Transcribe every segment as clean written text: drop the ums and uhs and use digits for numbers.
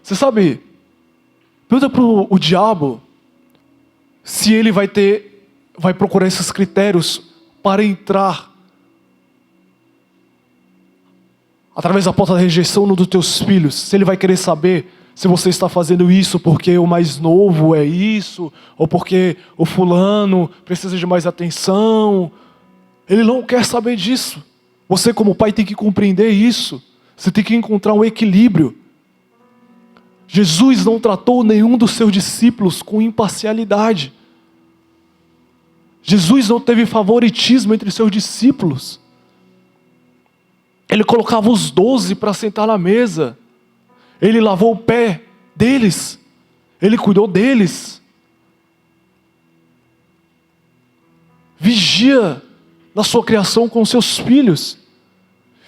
Você sabe, pergunta para o diabo se ele vai procurar esses critérios para entrar através da porta da rejeição no dos teus filhos. Se ele vai querer saber se você está fazendo isso porque o mais novo é isso, ou porque o fulano precisa de mais atenção. Ele não quer saber disso. Você como pai tem que compreender isso. Você tem que encontrar um equilíbrio. Jesus não tratou nenhum dos seus discípulos com imparcialidade. Jesus não teve favoritismo entre seus discípulos. Ele colocava os 12 para sentar na mesa. Ele lavou o pé deles. Ele cuidou deles. Vigia na sua criação com seus filhos.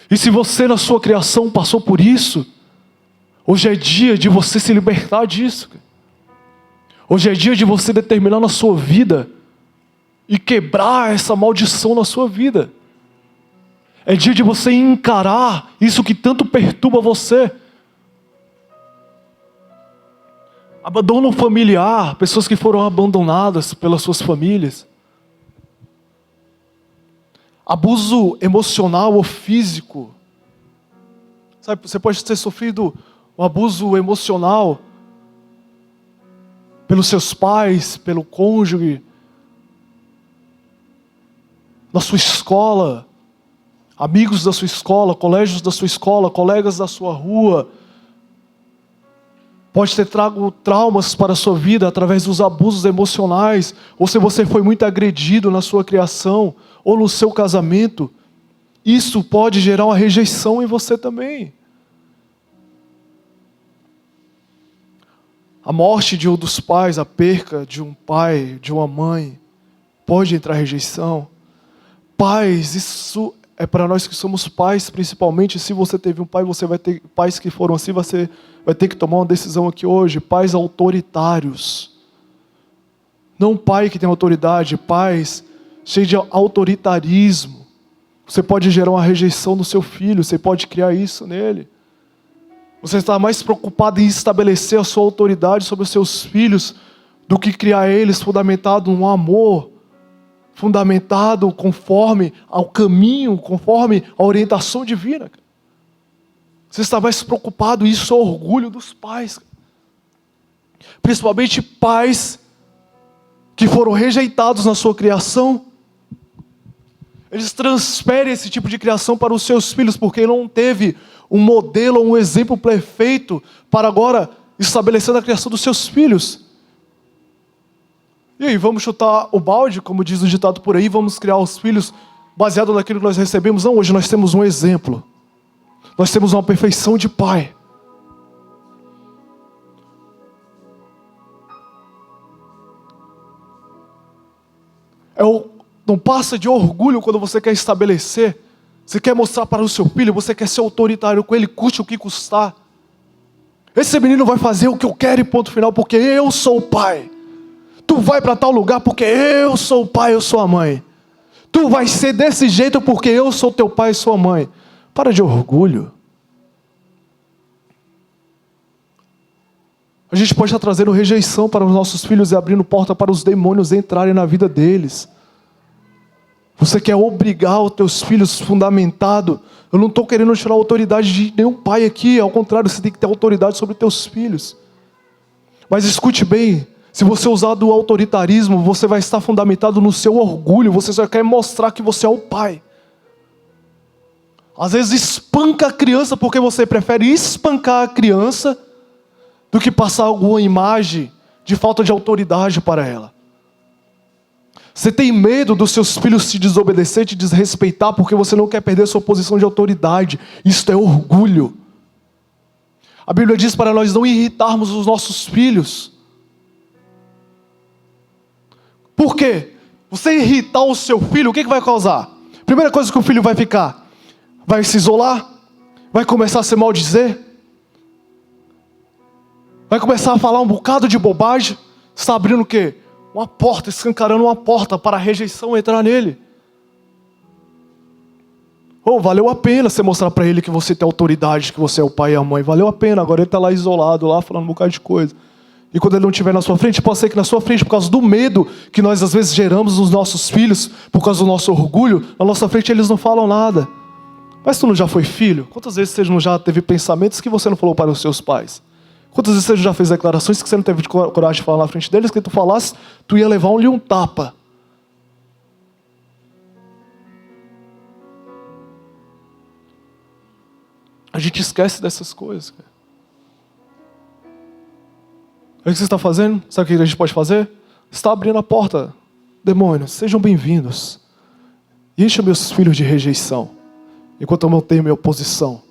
E se você na sua criação passou por isso, hoje é dia de você se libertar disso. Hoje é dia de você determinar na sua vida e quebrar essa maldição na sua vida. É dia de você encarar isso que tanto perturba você. Abandono familiar, pessoas que foram abandonadas pelas suas famílias. Abuso emocional ou físico. Sabe, você pode ter sofrido um abuso emocional pelos seus pais, pelo cônjuge, na sua escola, amigos da sua escola, colégios da sua escola, colegas da sua rua. Pode ter trago traumas para a sua vida através dos abusos emocionais, ou se você foi muito agredido na sua criação, ou no seu casamento, isso pode gerar uma rejeição em você também. A morte de um dos pais, a perca de um pai, de uma mãe, pode entrar rejeição. Pais, isso é para nós que somos pais, principalmente. Se você teve um pai, você vai ter pais que foram assim, você vai ter que tomar uma decisão aqui hoje. Pais autoritários. Não um pai que tem autoridade, pais cheios de autoritarismo. Você pode gerar uma rejeição no seu filho, você pode criar isso nele. Você está mais preocupado em estabelecer a sua autoridade sobre os seus filhos do que criar eles fundamentado no amor, fundamentado conforme ao caminho, conforme a orientação divina. Você está mais preocupado, isso é orgulho dos pais. Principalmente pais que foram rejeitados na sua criação. Eles transferem esse tipo de criação para os seus filhos, porque não teve um modelo, um exemplo perfeito para agora estabelecer a criação dos seus filhos. E aí, vamos chutar o balde, como diz o ditado por aí, vamos criar os filhos baseado naquilo que nós recebemos? Não, hoje nós temos um exemplo. Nós temos uma perfeição de pai. Não passa de orgulho quando você quer estabelecer, você quer mostrar para o seu filho, você quer ser autoritário com ele, custe o que custar. Esse menino vai fazer o que eu quero e ponto final, porque eu sou o pai. Tu vai para tal lugar porque eu sou o pai, eu sou a mãe. Tu vai ser desse jeito porque eu sou teu pai e sua mãe. Para de orgulho. A gente pode estar trazendo rejeição para os nossos filhos e abrindo porta para os demônios entrarem na vida deles. Você quer obrigar os teus filhos fundamentado. Eu não estou querendo tirar a autoridade de nenhum pai aqui. Ao contrário, você tem que ter autoridade sobre teus filhos. Mas escute bem. Se você usar do autoritarismo, você vai estar fundamentado no seu orgulho. Você só quer mostrar que você é o pai. Às vezes espanca a criança porque você prefere espancar a criança do que passar alguma imagem de falta de autoridade para ela. Você tem medo dos seus filhos te desobedecer, te desrespeitar, porque você não quer perder sua posição de autoridade. Isso é orgulho. A Bíblia diz para nós não irritarmos os nossos filhos. Por quê? Você irritar o seu filho, o que vai causar? Primeira coisa que o filho vai ficar, vai se isolar, vai começar a se maldizer, vai começar a falar um bocado de bobagem. Você está abrindo o quê? Uma porta, escancarando uma porta para a rejeição entrar nele. Oh, valeu a pena você mostrar para ele que você tem autoridade, que você é o pai e a mãe. Valeu a pena. Agora ele está lá isolado, lá falando um bocado de coisa. E quando ele não estiver na sua frente, pode ser que na sua frente, por causa do medo que nós às vezes geramos nos nossos filhos, por causa do nosso orgulho, na nossa frente eles não falam nada. Mas tu não já foi filho? Quantas vezes você não já teve pensamentos que você não falou para os seus pais? Quantas vezes você já fez declarações que você não teve coragem de falar na frente deles, que tu falasse, tu ia levar um tapa. A gente esquece dessas coisas. Cara. É o que você está fazendo? Sabe o que a gente pode fazer? Você está abrindo a porta. Demônios, sejam bem-vindos. E encha meus filhos de rejeição, enquanto eu mantenho minha oposição.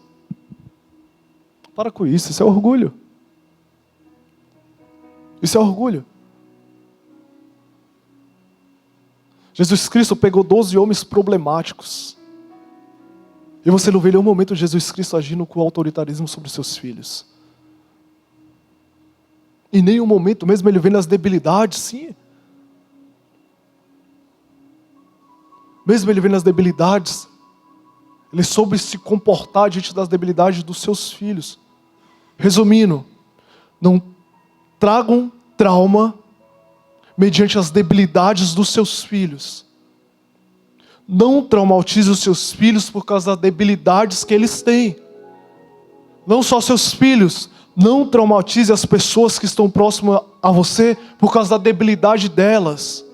Para com isso, isso é orgulho. Isso é orgulho. Jesus Cristo pegou 12 homens problemáticos. E você não vê nenhum momento Jesus Cristo agindo com autoritarismo sobre os seus filhos. Em nenhum momento, mesmo ele vendo as debilidades, sim. Mesmo ele vendo as debilidades, ele soube se comportar diante das debilidades dos seus filhos. Resumindo, não tragam trauma mediante as debilidades dos seus filhos. Não traumatize os seus filhos por causa das debilidades que eles têm. Não só seus filhos, não traumatize as pessoas que estão próximas a você por causa da debilidade delas.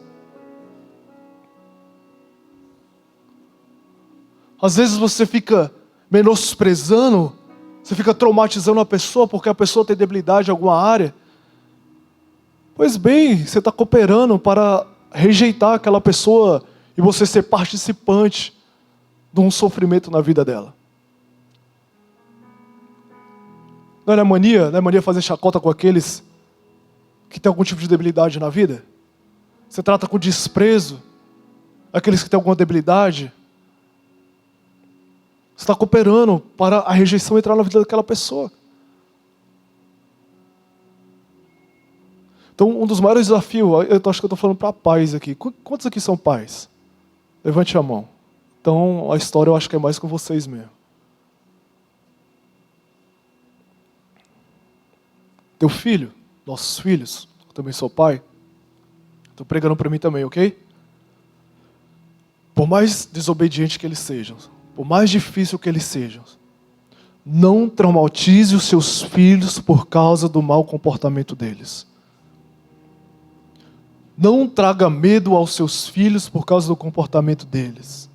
Às vezes você fica menosprezando, você fica traumatizando a pessoa porque a pessoa tem debilidade em alguma área. Pois bem, você está cooperando para rejeitar aquela pessoa e você ser participante de um sofrimento na vida dela. Não é mania? Não é mania fazer chacota com aqueles que têm algum tipo de debilidade na vida? Você trata com desprezo aqueles que têm alguma debilidade? Você está cooperando para a rejeição entrar na vida daquela pessoa. Então, um dos maiores desafios, eu acho que eu estou falando para pais aqui. Quantos aqui são pais? Levante a mão. Então, a história eu acho que é mais com vocês mesmo. Teu filho, nossos filhos, eu também sou pai. Estou pregando para mim também, ok? Por mais desobediente que eles sejam, por mais difícil que eles sejam, não traumatize os seus filhos por causa do mau comportamento deles. Não traga medo aos seus filhos por causa do comportamento deles.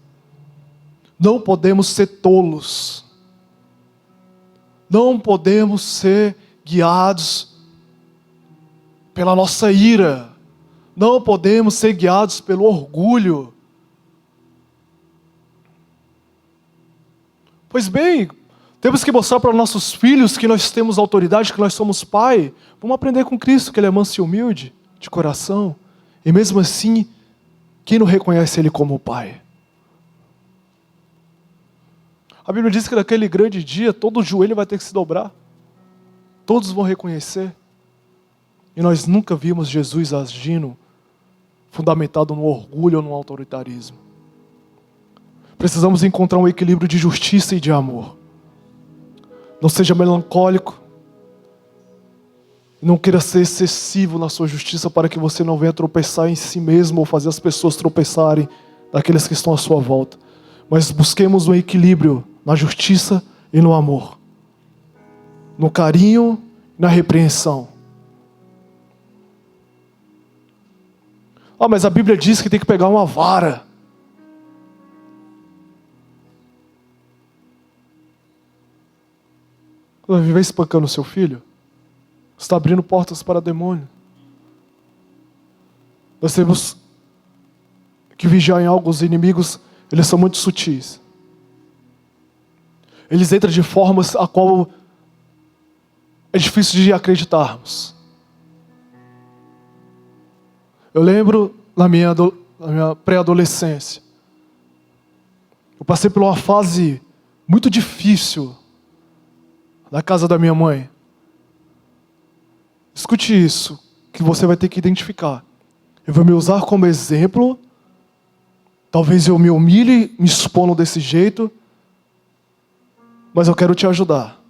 Não podemos ser tolos. Não podemos ser guiados pela nossa ira. Não podemos ser guiados pelo orgulho. Pois bem, temos que mostrar para nossos filhos que nós temos autoridade, que nós somos pai. Vamos aprender com Cristo, que Ele é manso e humilde de coração. E mesmo assim, quem não reconhece Ele como Pai? A Bíblia diz que naquele grande dia, todo joelho vai ter que se dobrar. Todos vão reconhecer. E nós nunca vimos Jesus agindo fundamentado no orgulho ou no autoritarismo. Precisamos encontrar um equilíbrio de justiça e de amor. Não seja melancólico. Não queira ser excessivo na sua justiça para que você não venha tropeçar em si mesmo ou fazer as pessoas tropeçarem daqueles que estão à sua volta. Mas busquemos um equilíbrio na justiça e no amor. No carinho e na repreensão. Mas a Bíblia diz que tem que pegar uma vara. Vai viver espancando o seu filho? Você está abrindo portas para demônio. Nós temos que vigiar em algo. Os inimigos, eles são muito sutis. Eles entram de formas a qual é difícil de acreditarmos. Eu lembro na minha pré-adolescência. Eu passei por uma fase muito difícil na casa da minha mãe. Escute isso, que você vai ter que identificar. Eu vou me usar como exemplo. Talvez eu me humilhe me expondo desse jeito, mas eu quero te ajudar.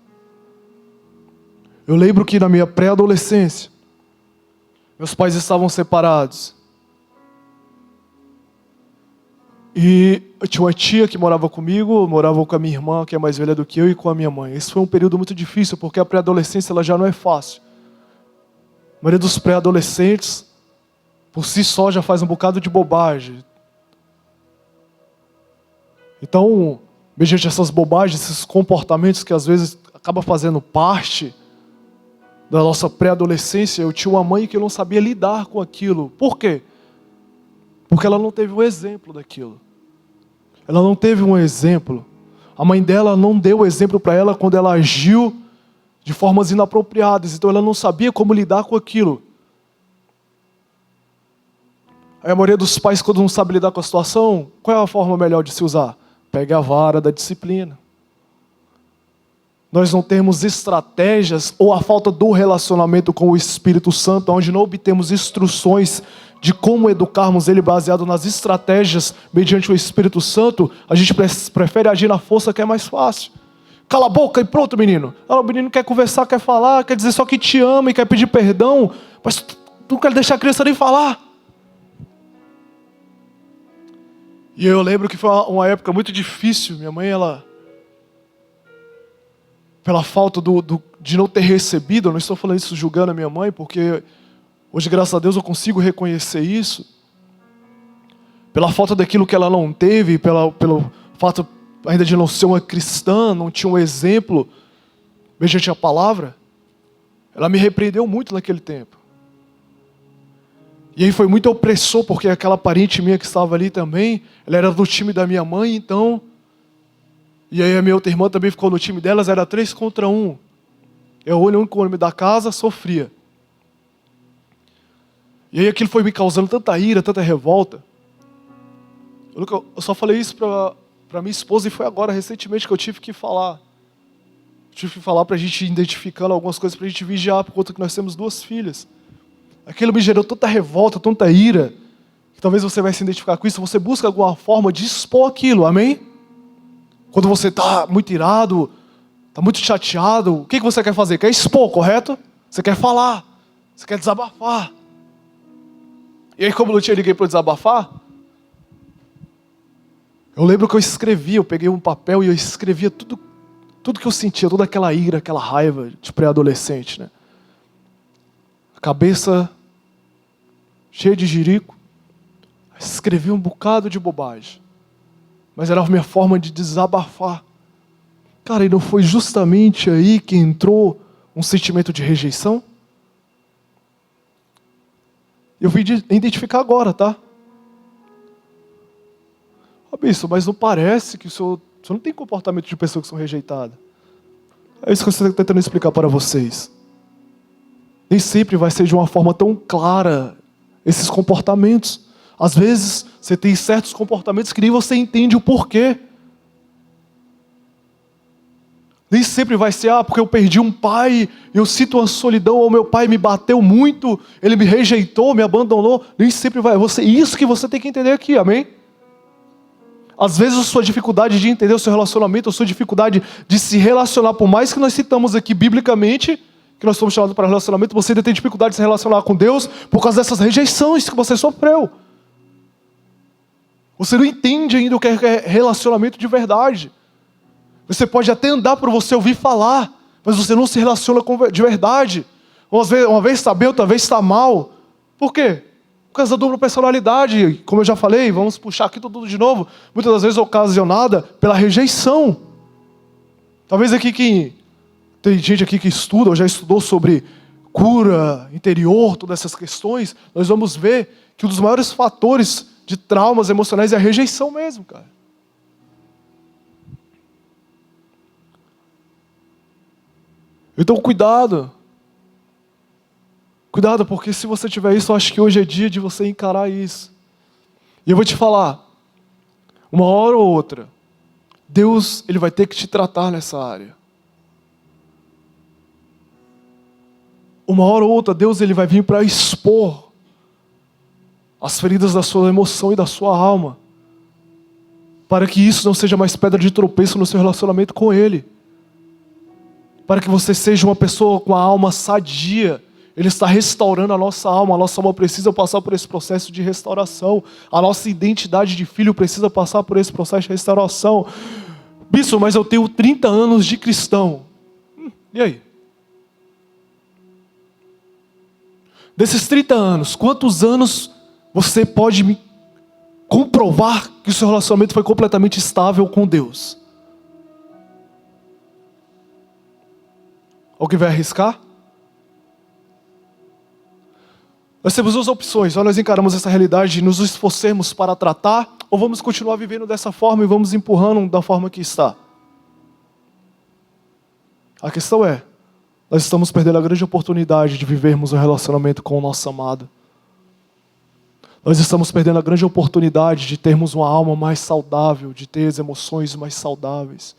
Eu lembro que na minha pré-adolescência, meus pais estavam separados. E eu tinha uma tia que morava comigo, eu morava com a minha irmã, que é mais velha do que eu, e com a minha mãe. Esse foi um período muito difícil, porque a pré-adolescência ela já não é fácil. A maioria dos pré-adolescentes, por si só, já faz um bocado de bobagem. Então, mediante essas bobagens, esses comportamentos que às vezes acabam fazendo parte da nossa pré-adolescência, eu tinha uma mãe que eu não sabia lidar com aquilo. Por quê? Porque ela não teve um exemplo daquilo. Ela não teve um exemplo. A mãe dela não deu exemplo para ela quando ela agiu de formas inapropriadas. Então ela não sabia como lidar com aquilo. Aí a maioria dos pais, quando não sabe lidar com a situação, qual é a forma melhor de se usar? Pega a vara da disciplina. Nós não temos estratégias ou a falta do relacionamento com o Espírito Santo, onde não obtemos instruções de como educarmos ele baseado nas estratégias mediante o Espírito Santo, a gente prefere agir na força que é mais fácil. Cala a boca e pronto, menino. O menino quer conversar, quer falar, quer dizer só que te ama e quer pedir perdão, mas tu não quer deixar a criança nem falar. E eu lembro que foi uma época muito difícil. Minha mãe, pela falta de não ter recebido, eu não estou falando isso julgando a minha mãe, porque hoje, graças a Deus, eu consigo reconhecer isso. Pela falta daquilo que ela não teve, pelo fato ainda de não ser uma cristã, não tinha um exemplo mediante a palavra, ela me repreendeu muito naquele tempo. E aí foi muito opressor, porque aquela parente minha que estava ali também, ela era do time da minha mãe, então... E aí a minha outra irmã também ficou no time delas, era 3 contra 1. Eu, o único homem da casa, sofria. E aí aquilo foi me causando tanta ira, tanta revolta. Eu só falei isso para minha esposa e foi agora, recentemente, que eu tive que falar. Tive que falar para a gente ir identificando algumas coisas, para a gente vigiar, por conta que nós temos 2 filhas. Aquilo me gerou tanta revolta, tanta ira, que talvez você vai se identificar com isso. Você busca alguma forma de expor aquilo, amém? Quando você está muito irado, está muito chateado, o que você quer fazer? Quer expor, correto? Você quer falar, você quer desabafar. E aí, como não tinha ninguém para desabafar, eu lembro que eu peguei um papel e eu escrevia tudo que eu sentia, toda aquela ira, aquela raiva de pré-adolescente, né? A cabeça cheia de jirico, escrevi um bocado de bobagem. Mas era a minha forma de desabafar. Cara, e não foi justamente aí que entrou um sentimento de rejeição? Eu vim identificar agora, tá? Bispo, mas não parece que o senhor não tem comportamento de pessoas que são rejeitadas. É isso que eu estou tentando explicar para vocês. Nem sempre vai ser de uma forma tão clara esses comportamentos. Às vezes, você tem certos comportamentos que nem você entende o porquê. Nem sempre vai ser, porque eu perdi um pai, eu sinto uma solidão, ou meu pai me bateu muito, ele me rejeitou, me abandonou. Nem sempre vai ser isso que você tem que entender aqui, amém? Às vezes a sua dificuldade de entender o seu relacionamento, a sua dificuldade de se relacionar, por mais que nós citamos aqui biblicamente, que nós somos chamados para relacionamento, você ainda tem dificuldade de se relacionar com Deus por causa dessas rejeições que você sofreu. Você não entende ainda o que é relacionamento de verdade. Você pode até andar por você ouvir falar, mas você não se relaciona de verdade. Uma vez está bem, outra vez está mal. Por quê? Por causa da dupla personalidade. Como eu já falei, vamos puxar aqui tudo de novo. Muitas das vezes ocasionada pela rejeição. Talvez aqui tem gente aqui que estuda, ou já estudou sobre cura interior, todas essas questões. Nós vamos ver que um dos maiores fatores de traumas emocionais é a rejeição mesmo, cara. Então cuidado. Cuidado, porque se você tiver isso, eu acho que hoje é dia de você encarar isso. E eu vou te falar, uma hora ou outra, Deus ele vai ter que te tratar nessa área. Uma hora ou outra, Deus ele vai vir para expor as feridas da sua emoção e da sua alma, para que isso não seja mais pedra de tropeço no seu relacionamento com Ele. para que você seja uma pessoa com a alma sadia. Ele está restaurando a nossa alma precisa passar por esse processo de restauração, a nossa identidade de filho precisa passar por esse processo de restauração. Bispo, mas eu tenho 30 anos de cristão. E aí? Desses 30 anos, quantos anos você pode me comprovar que o seu relacionamento foi completamente estável com Deus? Alguém vai arriscar? Nós temos duas opções. Ou nós encaramos essa realidade e nos esforcemos para tratar, ou vamos continuar vivendo dessa forma e vamos empurrando da forma que está. A questão é, nós estamos perdendo a grande oportunidade de vivermos um relacionamento com o nosso amado. Nós estamos perdendo a grande oportunidade de termos uma alma mais saudável, de ter as emoções mais saudáveis.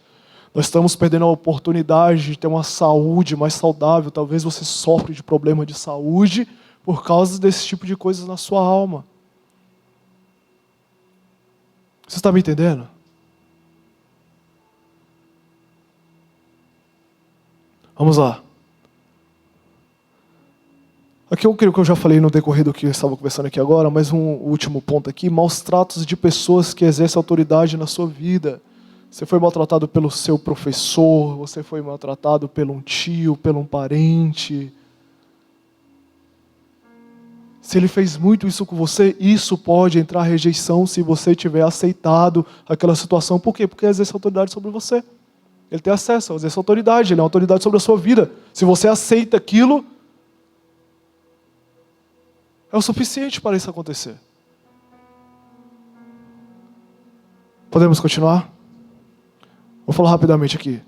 Nós estamos perdendo a oportunidade de ter uma saúde mais saudável. Talvez você sofra de problema de saúde por causa desse tipo de coisas na sua alma. Você está me entendendo? Vamos lá. Aqui eu creio que eu já falei no decorrer do que eu estava conversando aqui agora, mas um último ponto aqui. Maus tratos de pessoas que exercem autoridade na sua vida. Você foi maltratado pelo seu professor, você foi maltratado por um tio, por um parente. Se ele fez muito isso com você, isso pode entrar rejeição se você tiver aceitado aquela situação. Por quê? Porque ele exerce autoridade sobre você. Ele tem acesso, ele exerce autoridade, ele é uma autoridade sobre a sua vida. Se você aceita aquilo, é o suficiente para isso acontecer. Podemos continuar? Vou falar rapidamente aqui.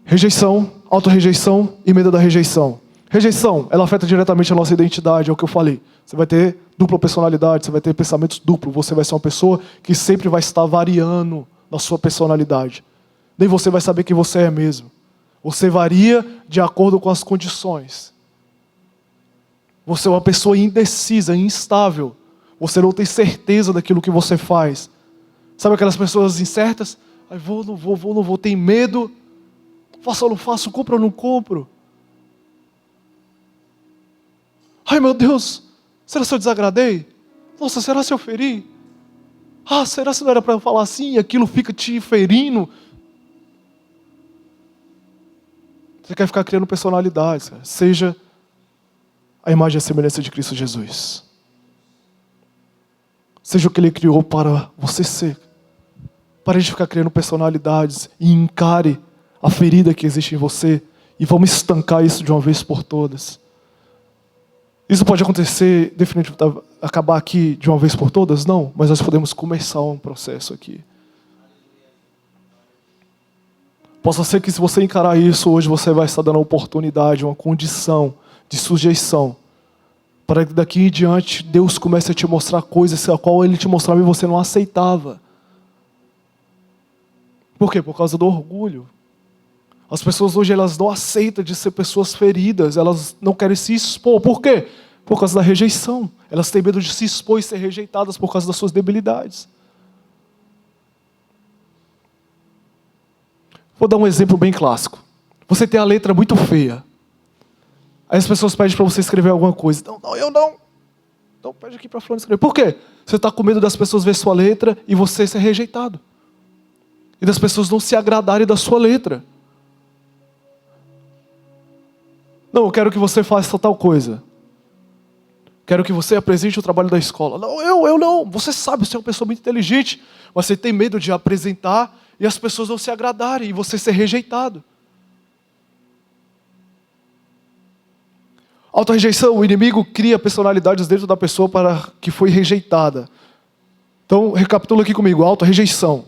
Rejeição, autorrejeição e medo da rejeição. Rejeição, ela afeta diretamente a nossa identidade, é o que eu falei. Você vai ter dupla personalidade, você vai ter pensamentos duplos, você vai ser uma pessoa que sempre vai estar variando na sua personalidade. Nem você vai saber quem você é mesmo. Você varia de acordo com as condições. Você é uma pessoa indecisa, instável. Você não tem certeza daquilo que você faz. Sabe aquelas pessoas incertas? Ai, vou, não vou, tem medo. Faço ou não faço, compro ou não compro. Ai, meu Deus, será que eu desagradei? Nossa, será que eu feri? Ah, será que não era para eu falar assim e aquilo fica te ferindo? Você quer ficar criando personalidades, cara. Seja a imagem e a semelhança de Cristo Jesus. Seja o que Ele criou para você ser. Pare de ficar criando personalidades e encare a ferida que existe em você e vamos estancar isso de uma vez por todas. Isso pode acontecer, definitivamente, acabar aqui de uma vez por todas? Não, mas nós podemos começar um processo aqui. Possa ser que se você encarar isso hoje, você vai estar dando uma oportunidade, uma condição de sujeição, para que daqui em diante Deus comece a te mostrar coisas a qual Ele te mostrava e você não aceitava. Por quê? Por causa do orgulho. As pessoas hoje elas não aceitam de ser pessoas feridas, elas não querem se expor. Por quê? Por causa da rejeição. Elas têm medo de se expor e ser rejeitadas por causa das suas debilidades. Vou dar um exemplo bem clássico. Você tem a letra muito feia. Aí as pessoas pedem para você escrever alguma coisa. Não, eu não. Então pede aqui para fulano escrever. Por quê? Você está com medo das pessoas ver sua letra e você ser rejeitado. E das pessoas não se agradarem da sua letra. Não, eu quero que você faça tal coisa. Quero que você apresente o trabalho da escola. Não, eu não. Você sabe, você é uma pessoa muito inteligente. Mas você tem medo de apresentar e as pessoas não se agradarem e você ser rejeitado. Autorrejeição, o inimigo cria personalidades dentro da pessoa para que foi rejeitada. Então, recapitula aqui comigo, autorrejeição.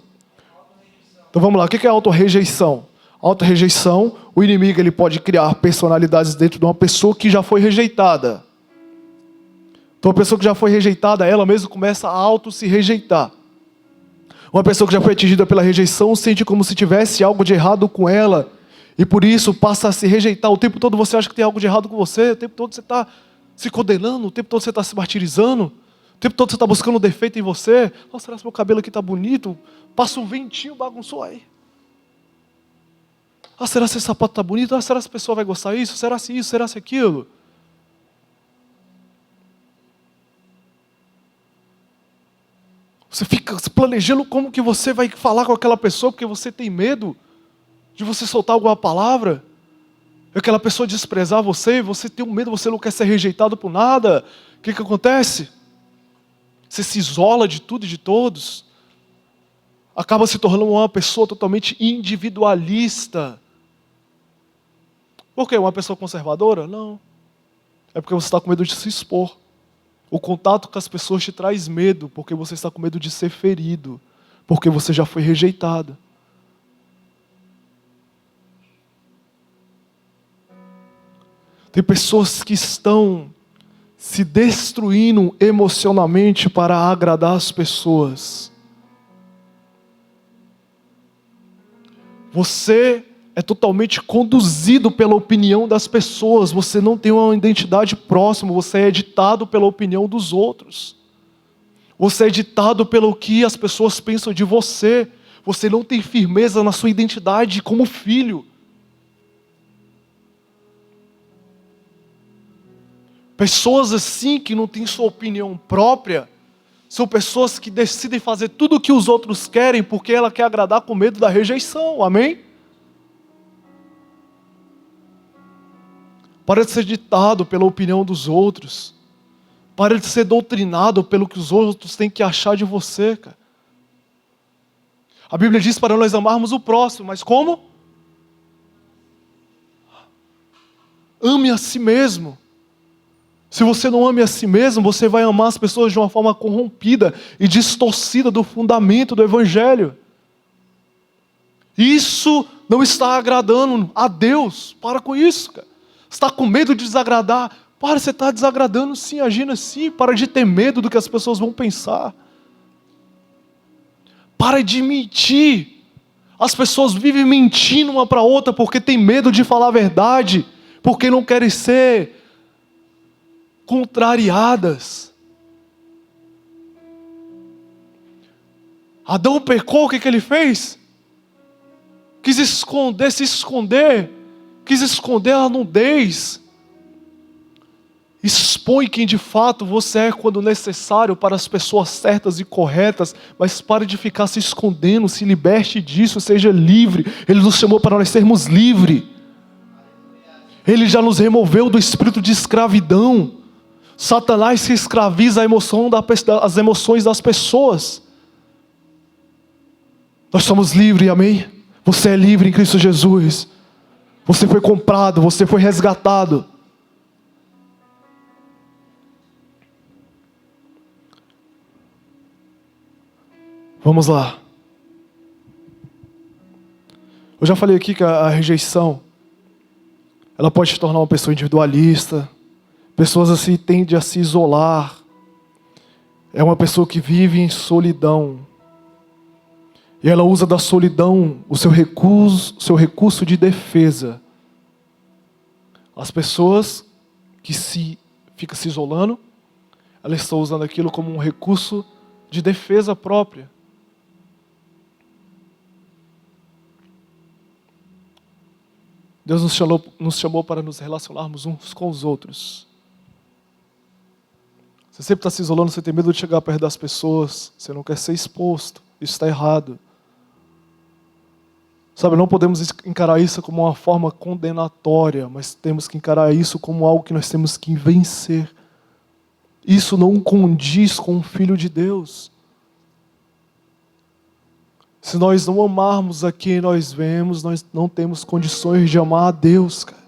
Então vamos lá, o que é autorrejeição? Autorrejeição, o inimigo ele pode criar personalidades dentro de uma pessoa que já foi rejeitada. Então a pessoa que já foi rejeitada, ela mesma começa a auto-se rejeitar. Uma pessoa que já foi atingida pela rejeição sente como se tivesse algo de errado com ela. E por isso passa a se rejeitar. O tempo todo você acha que tem algo de errado com você. O tempo todo você está se condenando. O tempo todo você está se martirizando. O tempo todo você está buscando um defeito em você. Nossa, será que meu cabelo aqui está bonito? Passa um ventinho, bagunçou aí. Ah, será que esse sapato está bonito? Ah, será que essa pessoa vai gostar disso? Será se isso? Será se aquilo? Você fica se planejando como que você vai falar com aquela pessoa porque você tem medo de você soltar alguma palavra. Aquela pessoa desprezar você, você tem um medo, você não quer ser rejeitado por nada. O que acontece? Você se isola de tudo e de todos. Acaba se tornando uma pessoa totalmente individualista. Por quê? Uma pessoa conservadora? Não. É porque você está com medo de se expor. O contato com as pessoas te traz medo, porque você está com medo de ser ferido, porque você já foi rejeitado. Tem pessoas que estão se destruindo emocionalmente para agradar as pessoas. Você é totalmente conduzido pela opinião das pessoas. Você não tem uma identidade próxima. Você é ditado pela opinião dos outros. Você é ditado pelo que as pessoas pensam de você. Você não tem firmeza na sua identidade como filho. Pessoas assim que não têm sua opinião própria, são pessoas que decidem fazer tudo o que os outros querem porque ela quer agradar com medo da rejeição. Amém? Para de ser ditado pela opinião dos outros. Para de ser doutrinado pelo que os outros têm que achar de você, cara. A Bíblia diz para nós amarmos o próximo, mas como? Ame a si mesmo. Se você não ama a si mesmo, você vai amar as pessoas de uma forma corrompida e distorcida do fundamento do Evangelho. Isso não está agradando a Deus. Para com isso, cara. Você está com medo de desagradar. Para, você está desagradando sim, agindo assim. Para de ter medo do que as pessoas vão pensar. Para de mentir. As pessoas vivem mentindo uma para a outra porque tem medo de falar a verdade. Porque não querem ser contrariadas. Adão pecou, o que ele fez? Quis se esconder, quis esconder a nudez. Expõe quem de fato você é quando necessário para as pessoas certas e corretas, mas pare de ficar se escondendo, se liberte disso, seja livre. Ele nos chamou para nós sermos livres. Ele já nos removeu do espírito de escravidão. Satanás se escraviza as emoções das pessoas. Nós somos livres, amém? Você é livre em Cristo Jesus. Você foi comprado, você foi resgatado. Vamos lá. Eu já falei aqui que a rejeição, ela pode te tornar uma pessoa individualista. Pessoas assim tendem a se isolar. É uma pessoa que vive em solidão. E ela usa da solidão o seu recurso de defesa. As pessoas que ficam se isolando, elas estão usando aquilo como um recurso de defesa própria. Deus nos chamou para nos relacionarmos uns com os outros. Você sempre está se isolando, você tem medo de chegar perto das pessoas, você não quer ser exposto, isso está errado. Sabe, não podemos encarar isso como uma forma condenatória, mas temos que encarar isso como algo que nós temos que vencer. Isso não condiz com o Filho de Deus. Se nós não amarmos a quem nós vemos, nós não temos condições de amar a Deus, cara.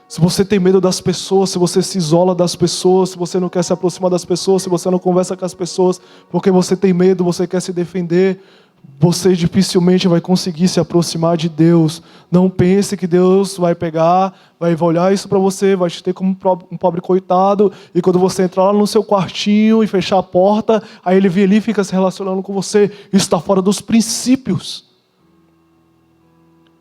Se você tem medo das pessoas, se você se isola das pessoas, se você não quer se aproximar das pessoas, se você não conversa com as pessoas, porque você tem medo, você quer se defender, você dificilmente vai conseguir se aproximar de Deus. Não pense que Deus vai pegar, vai olhar isso para você, vai te ter como um pobre coitado, e quando você entrar lá no seu quartinho e fechar a porta, aí Ele vem ali e fica se relacionando com você. Isso está fora dos princípios.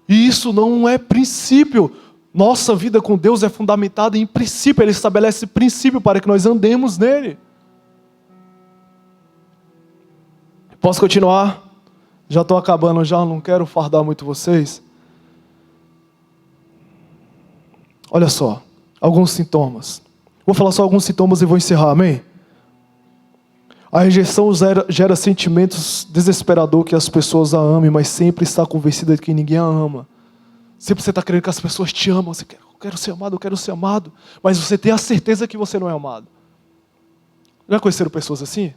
E isso não é princípio. Nossa vida com Deus é fundamentada em princípio. Ele estabelece princípio para que nós andemos nele. Posso continuar? Já estou acabando, já não quero fardar muito vocês. Olha só, alguns sintomas. Vou falar só alguns sintomas e vou encerrar, amém? A rejeição gera sentimentos desesperadores que as pessoas a amem, mas sempre está convencida de que ninguém a ama. Sempre você está querendo que as pessoas te amam. Você quer, eu quero ser amado. Mas você tem a certeza que você não é amado. Já conheceram pessoas assim?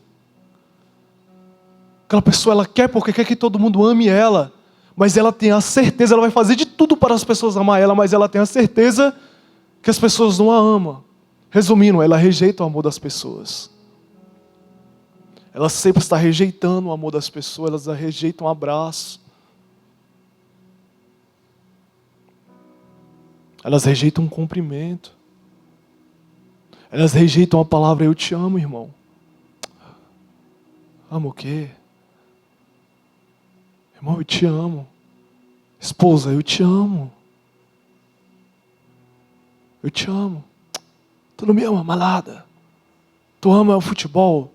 Aquela pessoa, ela quer porque quer que todo mundo ame ela. Mas ela tem a certeza, ela vai fazer de tudo para as pessoas amar ela, mas ela tem a certeza que as pessoas não a amam. Resumindo, ela rejeita o amor das pessoas. Ela sempre está rejeitando o amor das pessoas, ela rejeita um abraço. Elas rejeitam um cumprimento. Elas rejeitam a palavra eu te amo, irmão. Amo o quê? Irmão, eu te amo. Esposa, eu te amo. Eu te amo. Tu não me ama, malada. Tu ama o futebol.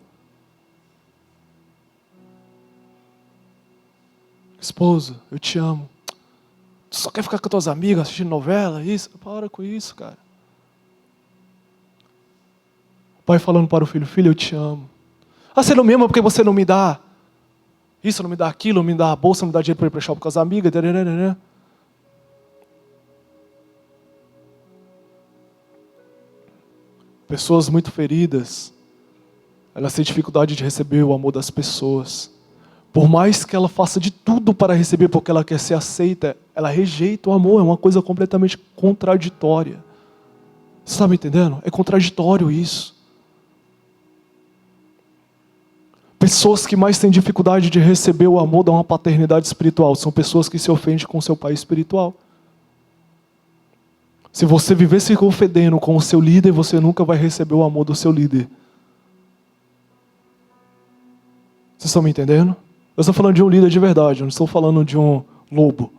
Esposa, eu te amo. Tu só quer ficar com as tuas amigas assistindo novela, isso? Para com isso, cara. O pai falando para o filho, filho, eu te amo. Ah, você não me ama porque você não me dá isso, não me dá aquilo, não me dá a bolsa, não me dá dinheiro para ir para o shopping com as amigas. Pessoas muito feridas, elas têm dificuldade de receber o amor das pessoas. Por mais que ela faça de tudo para receber porque ela quer ser aceita, ela rejeita o amor, é uma coisa completamente contraditória. Você está me entendendo? É contraditório isso. Pessoas que mais têm dificuldade de receber o amor da uma paternidade espiritual são pessoas que se ofendem com o seu pai espiritual. Se você viver se ofendendo com o seu líder, você nunca vai receber o amor do seu líder. Vocês estão me entendendo? Eu estou falando de um líder de verdade, eu não estou falando de um lobo.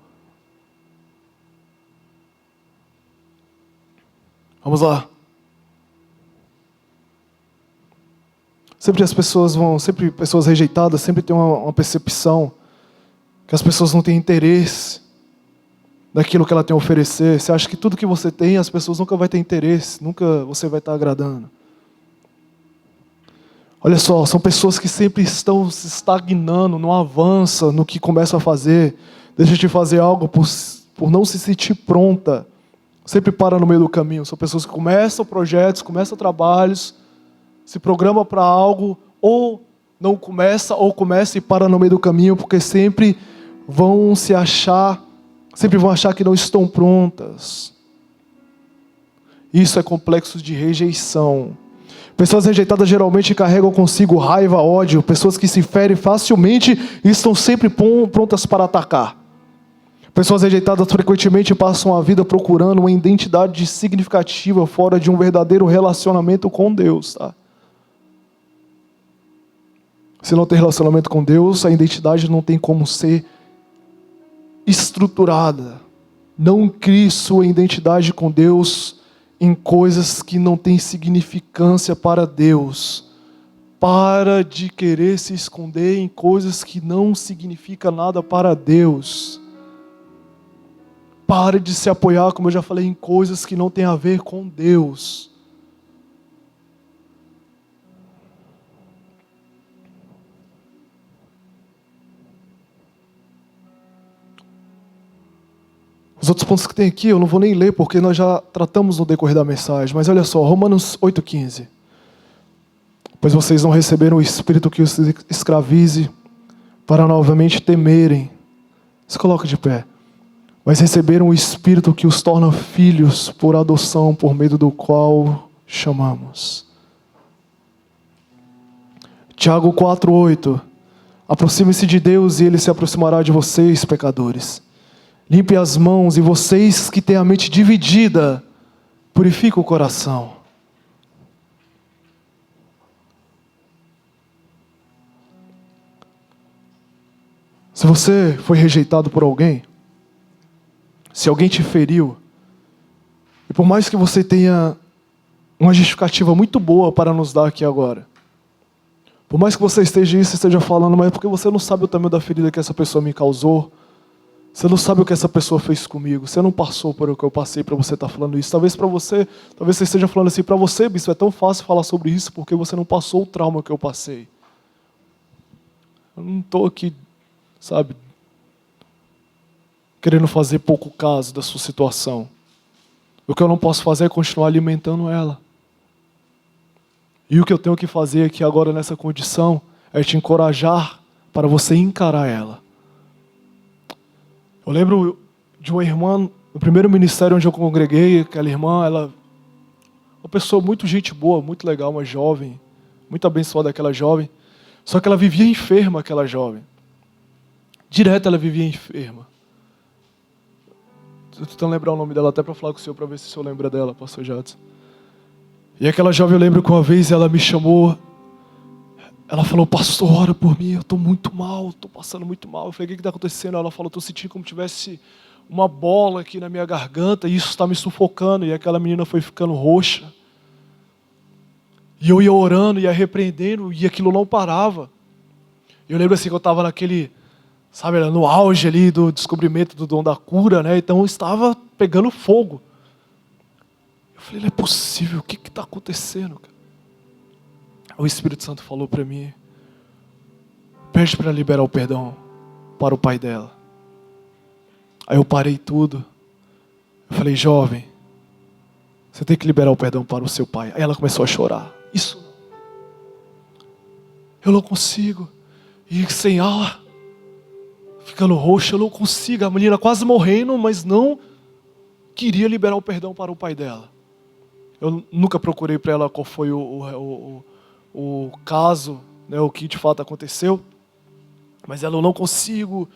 Vamos lá. Sempre pessoas rejeitadas, sempre tem uma percepção que as pessoas não têm interesse daquilo que ela tem a oferecer. Você acha que tudo que você tem, as pessoas nunca vão ter interesse, nunca você vai estar agradando. Olha só, são pessoas que sempre estão se estagnando, não avançam no que começam a fazer, deixam de fazer algo por não se sentir pronta, sempre para no meio do caminho. São pessoas que começam projetos, começam trabalhos, se programam para algo, ou não começa, ou começa e para no meio do caminho, porque sempre vão achar que não estão prontas. Isso é complexo de rejeição. Pessoas rejeitadas geralmente carregam consigo raiva, ódio, pessoas que se ferem facilmente e estão sempre prontas para atacar. Pessoas rejeitadas frequentemente passam a vida procurando uma identidade significativa fora de um verdadeiro relacionamento com Deus. Tá? Se não tem relacionamento com Deus, a identidade não tem como ser estruturada. Não crie sua identidade com Deus em coisas que não têm significância para Deus. Para de querer se esconder em coisas que não significam nada para Deus. Pare de se apoiar, como eu já falei, em coisas que não têm a ver com Deus. Os outros pontos que tem aqui, eu não vou nem ler, porque nós já tratamos no decorrer da mensagem. Mas olha só, Romanos 8,15. Pois vocês não receberam o Espírito que os escravize para novamente temerem. Se coloca de pé. Mas receberam o Espírito que os torna filhos por adoção, por meio do qual chamamos. Tiago 4,8. Aproxime-se de Deus e Ele se aproximará de vocês, pecadores. Limpe as mãos e vocês que têm a mente dividida, purifiquem o coração. Se você foi rejeitado por alguém, se alguém te feriu, e por mais que você tenha uma justificativa muito boa para nos dar aqui agora, por mais que você esteja falando, mas é porque você não sabe o tamanho da ferida que essa pessoa me causou, Você não sabe o que essa pessoa fez comigo. Você não passou por o que eu passei para você estar falando isso. Talvez você esteja falando assim, para você, bispo, é tão fácil falar sobre isso porque você não passou o trauma que eu passei. Eu não estou aqui, sabe, querendo fazer pouco caso da sua situação. O que eu não posso fazer é continuar alimentando ela. E o que eu tenho que fazer aqui agora nessa condição é te encorajar para você encarar ela. Eu lembro de uma irmã, no primeiro ministério onde eu congreguei, aquela irmã, ela, uma pessoa muito gente boa, muito legal, uma jovem, muito abençoada aquela jovem, só que ela vivia enferma, aquela jovem. Direto ela vivia enferma. Estou tentando lembrar o nome dela até para falar com o senhor, para ver se o senhor lembra dela, pastor Jadson. E aquela jovem, eu lembro que uma vez ela me chamou, ela falou, pastor, ora por mim, eu estou muito mal, estou passando muito mal. Eu falei, o que está acontecendo? Ela falou, estou sentindo como se tivesse uma bola aqui na minha garganta e isso está me sufocando. E aquela menina foi ficando roxa. E eu ia orando, ia repreendendo e aquilo não parava. Eu lembro assim que eu estava naquele, sabe, no auge ali do descobrimento do dom da cura, né? Então eu estava pegando fogo. Eu falei, não é possível, o que está acontecendo, cara? O Espírito Santo falou para mim, pede para liberar o perdão para o pai dela. Aí eu parei tudo. Eu falei, jovem, você tem que liberar o perdão para o seu pai. Aí ela começou a chorar. Isso, eu não consigo. E sem ar, ficando roxa, eu não consigo. A menina quase morrendo, mas não queria liberar o perdão para o pai dela. Eu nunca procurei para ela qual foi o caso, né, o que de fato aconteceu, mas ela, eu não consigo.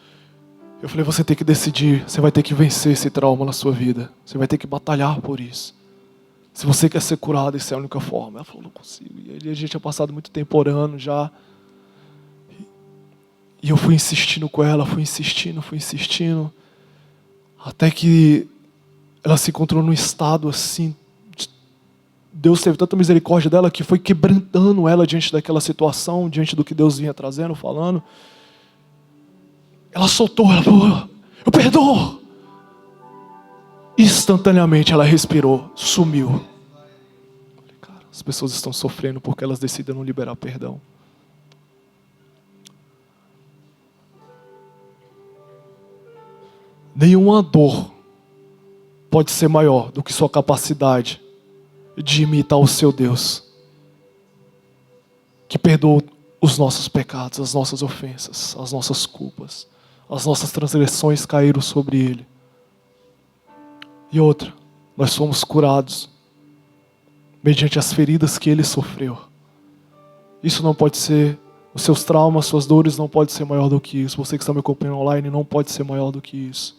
Eu falei, você tem que decidir, você vai ter que vencer esse trauma na sua vida, você vai ter que batalhar por isso. Se você quer ser curado, essa é a única forma. Ela falou, não consigo. E a gente tinha passado muito tempo orando já, e eu fui insistindo com ela, fui insistindo, até que ela se encontrou num estado assim. Deus teve tanta misericórdia dela que foi quebrantando ela diante daquela situação, diante do que Deus vinha trazendo, falando. Ela soltou, ela falou, eu perdoo. Instantaneamente ela respirou, sumiu. Falei, cara, as pessoas estão sofrendo porque elas decidem não liberar perdão. Nenhuma dor pode ser maior do que sua capacidade de imitar o seu Deus, que perdoa os nossos pecados, as nossas ofensas, as nossas culpas, as nossas transgressões caíram sobre Ele. E outra, nós fomos curados mediante as feridas que Ele sofreu. Isso não pode ser, os seus traumas, suas dores não podem ser maior do que isso. Você que está me acompanhando online não pode ser maior do que isso.